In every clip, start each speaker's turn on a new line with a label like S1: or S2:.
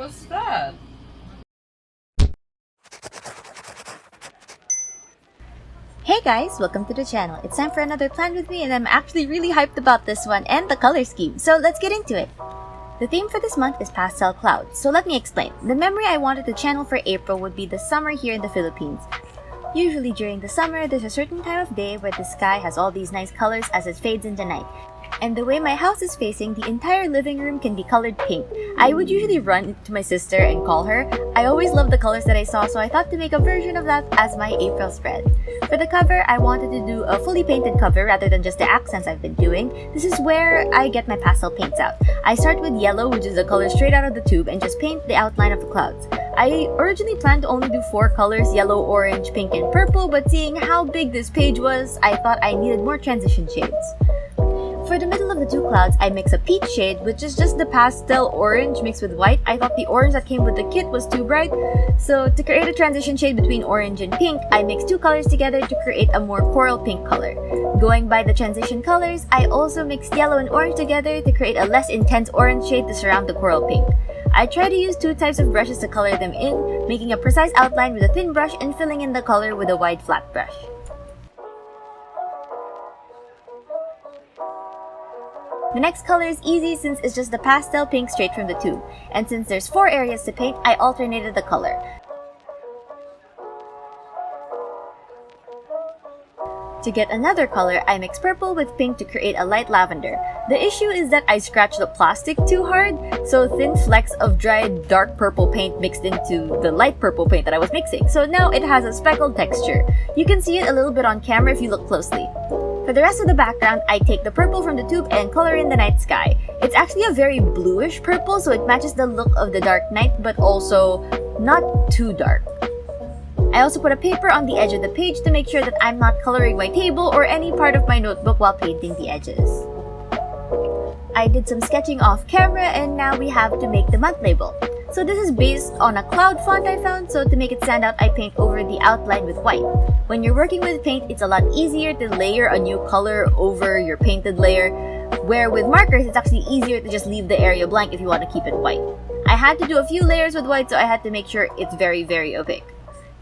S1: What's that?
S2: Hey guys, welcome to the channel. It's time for another plan with me and I'm actually really hyped about this one and the color scheme, so let's get into it. The theme for this month is pastel clouds, so let me explain. The memory I wanted to channel for April would be the summer here in the Philippines. Usually during the summer, there's a certain time of day where the sky has all these nice colors as it fades into night. And the way my house is facing, the entire living room can be colored pink. I would usually run to my sister and call her. I always loved the colors that I saw, so I thought to make a version of that as my April spread. For the cover, I wanted to do a fully painted cover rather than just the accents I've been doing. This is where I get my pastel paints out. I start with yellow, which is the color straight out of the tube, and just paint the outline of the clouds. I originally planned to only do 4 colors, yellow, orange, pink, and purple, but seeing how big this page was, I thought I needed more transition shades. For the middle of the 2 clouds, I mix a peach shade, which is just the pastel orange mixed with white. I thought the orange that came with the kit was too bright, so to create a transition shade between orange and pink, I mixed 2 colors together to create a more coral pink color. Going by the transition colors, I also mixed yellow and orange together to create a less intense orange shade to surround the coral pink. I try to use 2 types of brushes to color them in, making a precise outline with a thin brush and filling in the color with a wide flat brush. The next color is easy since it's just the pastel pink straight from the tube, and since there's 4 areas to paint, I alternated the color. To get another color, I mix purple with pink to create a light lavender. The issue is that I scratched the plastic too hard, so thin flecks of dried dark purple paint mixed into the light purple paint that I was mixing, so now it has a speckled texture. You can see it a little bit on camera if you look closely. For the rest of the background, I take the purple from the tube and color in the night sky. It's actually a very bluish purple, so it matches the look of the dark night, but also not too dark. I also put a paper on the edge of the page to make sure that I'm not coloring my table or any part of my notebook while painting the edges. I did some sketching off camera and now we have to make the month label. So this is based on a cloud font I found, so to make it stand out, I paint over the outline with white. When you're working with paint, it's a lot easier to layer a new color over your painted layer, where with markers, it's actually easier to just leave the area blank if you want to keep it white. I had to do a few layers with white, so I had to make sure it's very, very opaque.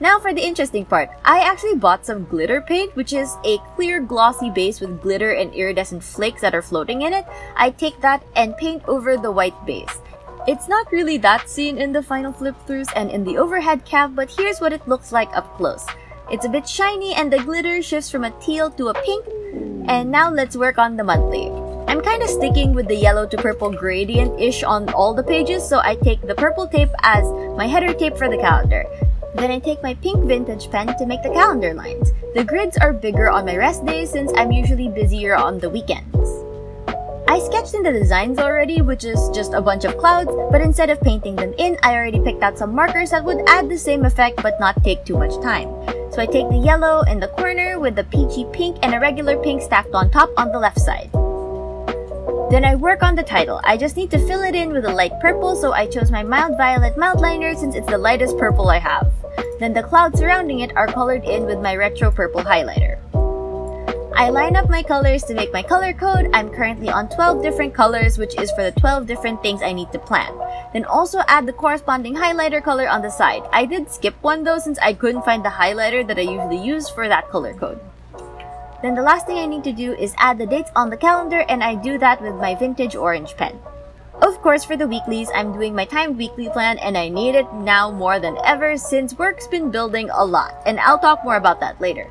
S2: Now for the interesting part, I actually bought some glitter paint, which is a clear glossy base with glitter and iridescent flakes that are floating in it. I take that and paint over the white base. It's not really that seen in the final flip-throughs and in the overhead cap, but here's what it looks like up close. It's a bit shiny and the glitter shifts from a teal to a pink. And now let's work on the monthly. I'm kind of sticking with the yellow to purple gradient-ish on all the pages, so I take the purple tape as my header tape for the calendar. Then I take my pink vintage pen to make the calendar lines. The grids are bigger on my rest days since I'm usually busier on the weekends. I sketched in the designs already, which is just a bunch of clouds, but instead of painting them in, I already picked out some markers that would add the same effect but not take too much time. So I take the yellow in the corner with the peachy pink and a regular pink stacked on top on the left side. Then I work on the title. I just need to fill it in with a light purple, so I chose my mild violet mount liner since it's the lightest purple I have. Then the clouds surrounding it are colored in with my retro purple highlighter. I line up my colors to make my color code. I'm currently on 12 different colors, which is for the 12 different things I need to plan. Then also add the corresponding highlighter color on the side. I did skip one though since I couldn't find the highlighter that I usually use for that color code. Then the last thing I need to do is add the dates on the calendar, and I do that with my vintage orange pen. Of course, for the weeklies, I'm doing my timed weekly plan and I need it now more than ever since work's been building a lot, and I'll talk more about that later.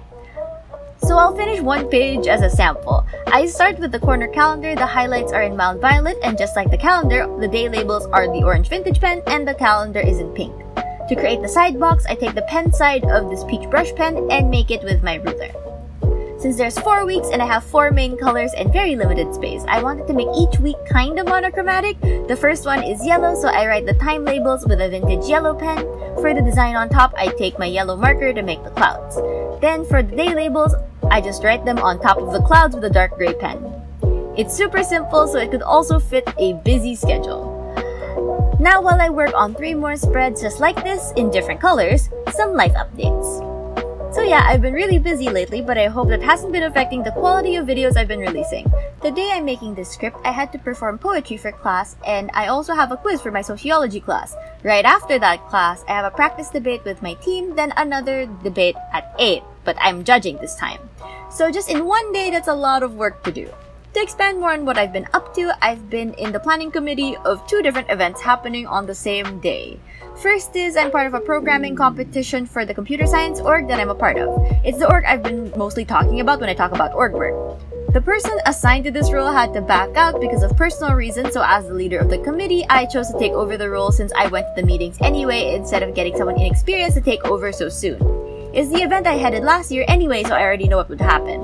S2: So I'll finish one page as a sample. I start with the corner calendar. The highlights are in mild violet, and just like the calendar, the day labels are the orange vintage pen and the calendar is in pink. To create the side box, I take the pen side of this peach brush pen and make it with my ruler. Since there's 4 weeks and I have 4 main colors and very limited space, I wanted to make each week kinda monochromatic. The first one is yellow, so I write the time labels with a vintage yellow pen. For the design on top, I take my yellow marker to make the clouds. Then for the day labels, I just write them on top of the clouds with a dark gray pen. It's super simple, so it could also fit a busy schedule. Now while I work on 3 more spreads just like this in different colors, some life updates. So yeah, I've been really busy lately, but I hope that hasn't been affecting the quality of videos I've been releasing. The day I'm making this script, I had to perform poetry for class, and I also have a quiz for my sociology class. Right after that class, I have a practice debate with my team, then another debate at 8, but I'm judging this time. So just in one day, that's a lot of work to do. To expand more on what I've been up to, I've been in the planning committee of 2 different events happening on the same day. First is I'm part of a programming competition for the computer science org that I'm a part of. It's the org I've been mostly talking about when I talk about org work. The person assigned to this role had to back out because of personal reasons, so as the leader of the committee, I chose to take over the role since I went to the meetings anyway instead of getting someone inexperienced to take over so soon. It's the event I headed last year anyway, so I already know what would happen.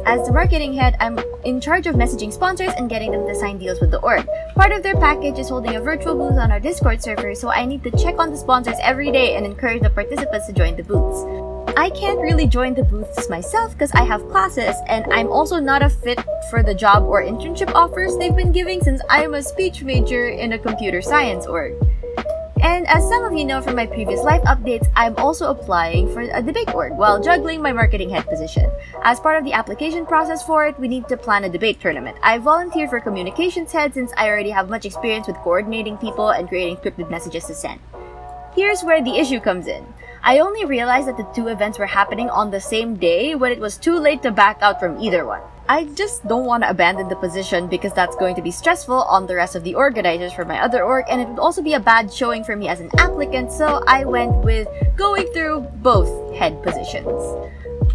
S2: As the marketing head, I'm in charge of messaging sponsors and getting them to sign deals with the org. Part of their package is holding a virtual booth on our Discord server, so I need to check on the sponsors every day and encourage the participants to join the booths. I can't really join the booths myself because I have classes, and I'm also not a fit for the job or internship offers they've been giving since I'm a speech major in a computer science org. And as some of you know from my previous life updates, I'm also applying for a debate org while juggling my marketing head position. As part of the application process for it, we need to plan a debate tournament. I volunteered for communications head since I already have much experience with coordinating people and creating scripted messages to send. Here's where the issue comes in. I only realized that the 2 events were happening on the same day when it was too late to back out from either one. I just don't want to abandon the position because that's going to be stressful on the rest of the organizers for my other org, and it would also be a bad showing for me as an applicant, so I went with going through both head positions.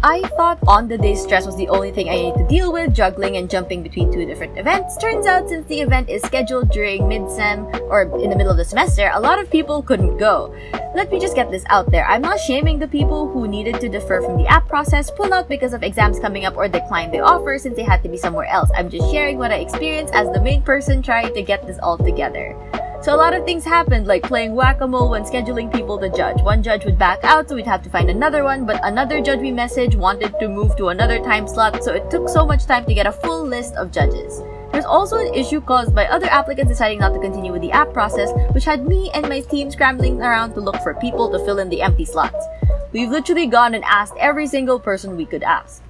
S2: I thought on the day stress was the only thing I needed to deal with, juggling and jumping between 2 different events. Turns out since the event is scheduled during mid-sem or in the middle of the semester, a lot of people couldn't go. Let me just get this out there. I'm not shaming the people who needed to defer from the app process, pull out because of exams coming up, or decline the offer since they had to be somewhere else. I'm just sharing what I experienced as the main person trying to get this all together. So a lot of things happened, like playing whack-a-mole when scheduling people to judge. One judge would back out, so we'd have to find another one, but another judge we messaged wanted to move to another time slot, so it took so much time to get a full list of judges. There's also an issue caused by other applicants deciding not to continue with the app process, which had me and my team scrambling around to look for people to fill in the empty slots. We've literally gone and asked every single person we could ask.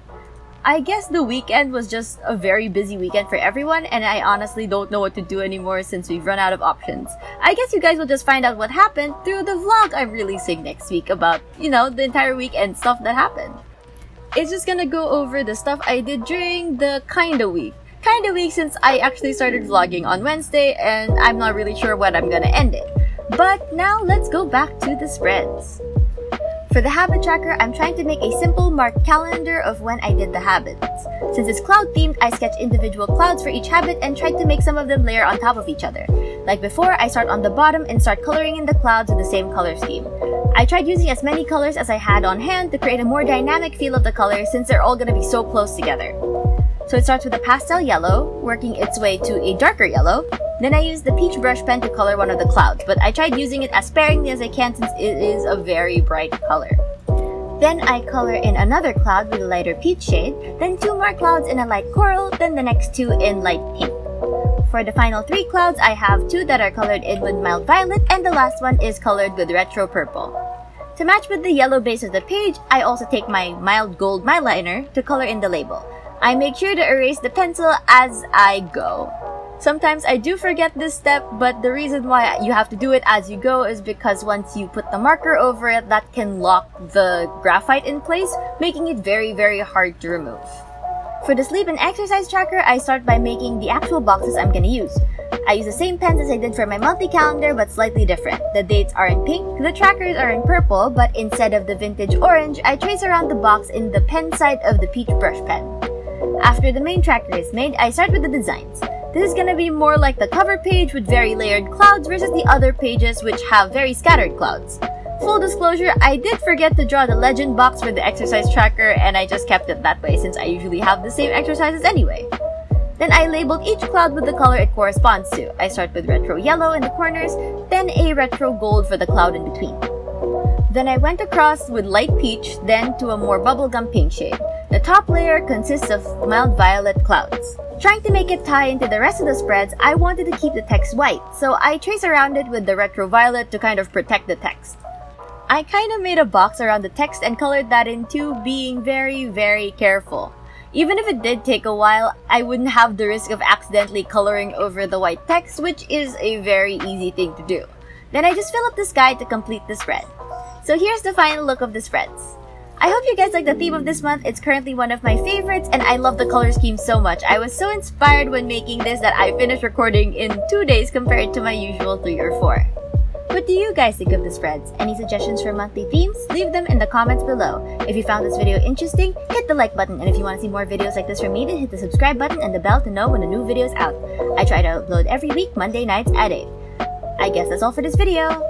S2: I guess the weekend was just a very busy weekend for everyone, and I honestly don't know what to do anymore since we've run out of options. I guess you guys will just find out what happened through the vlog I'm releasing next week about, the entire week and stuff that happened. It's just gonna go over the stuff I did during the kinda week. Kinda week since I actually started vlogging on Wednesday, and I'm not really sure when I'm gonna end it. But now let's go back to the spreads. For the habit tracker, I'm trying to make a simple marked calendar of when I did the habits. Since it's cloud themed, I sketched individual clouds for each habit and tried to make some of them layer on top of each other. Like before, I start on the bottom and start coloring in the clouds with the same color scheme. I tried using as many colors as I had on hand to create a more dynamic feel of the colors since they're all going to be so close together. So it starts with a pastel yellow, working its way to a darker yellow. Then I used the peach brush pen to color one of the clouds, but I tried using it as sparingly as I can since it is a very bright color. Then I color in another cloud with a lighter peach shade, then 2 more clouds in a light coral, then the next 2 in light pink. For the final 3 clouds, I have 2 that are colored in with mild violet, and the last one is colored with retro purple. To match with the yellow base of the page, I also take my mild gold mildliner to color in the label. I make sure to erase the pencil as I go. Sometimes I do forget this step, but the reason why you have to do it as you go is because once you put the marker over it, that can lock the graphite in place, making it very, very hard to remove. For the sleep and exercise tracker, I start by making the actual boxes I'm gonna use. I use the same pens as I did for my monthly calendar, but slightly different. The dates are in pink, the trackers are in purple, but instead of the vintage orange, I trace around the box in the pen side of the peach brush pen. After the main tracker is made, I start with the designs. This is gonna be more like the cover page with very layered clouds versus the other pages which have very scattered clouds. Full disclosure, I did forget to draw the legend box for the exercise tracker, and I just kept it that way since I usually have the same exercises anyway. Then I labeled each cloud with the color it corresponds to. I start with retro yellow in the corners, then a retro gold for the cloud in between. Then I went across with light peach, then to a more bubblegum pink shade. The top layer consists of mild violet clouds. Trying to make it tie into the rest of the spreads, I wanted to keep the text white, so I trace around it with the retro violet to kind of protect the text. I kinda made a box around the text and colored that in too, being very careful. Even if it did take a while, I wouldn't have the risk of accidentally coloring over the white text, which is a very easy thing to do. Then I just fill up the sky to complete the spread. So here's the final look of the spreads. I hope you guys like the theme of this month. It's currently one of my favorites and I love the color scheme so much. I was so inspired when making this that I finished recording in 2 days compared to my usual 3 or 4. What do you guys think of the spreads? Any suggestions for monthly themes? Leave them in the comments below. If you found this video interesting, hit the like button, and if you want to see more videos like this from me, then hit the subscribe button and the bell to know when a new video is out. I try to upload every week, Monday nights at 8. I guess that's all for this video.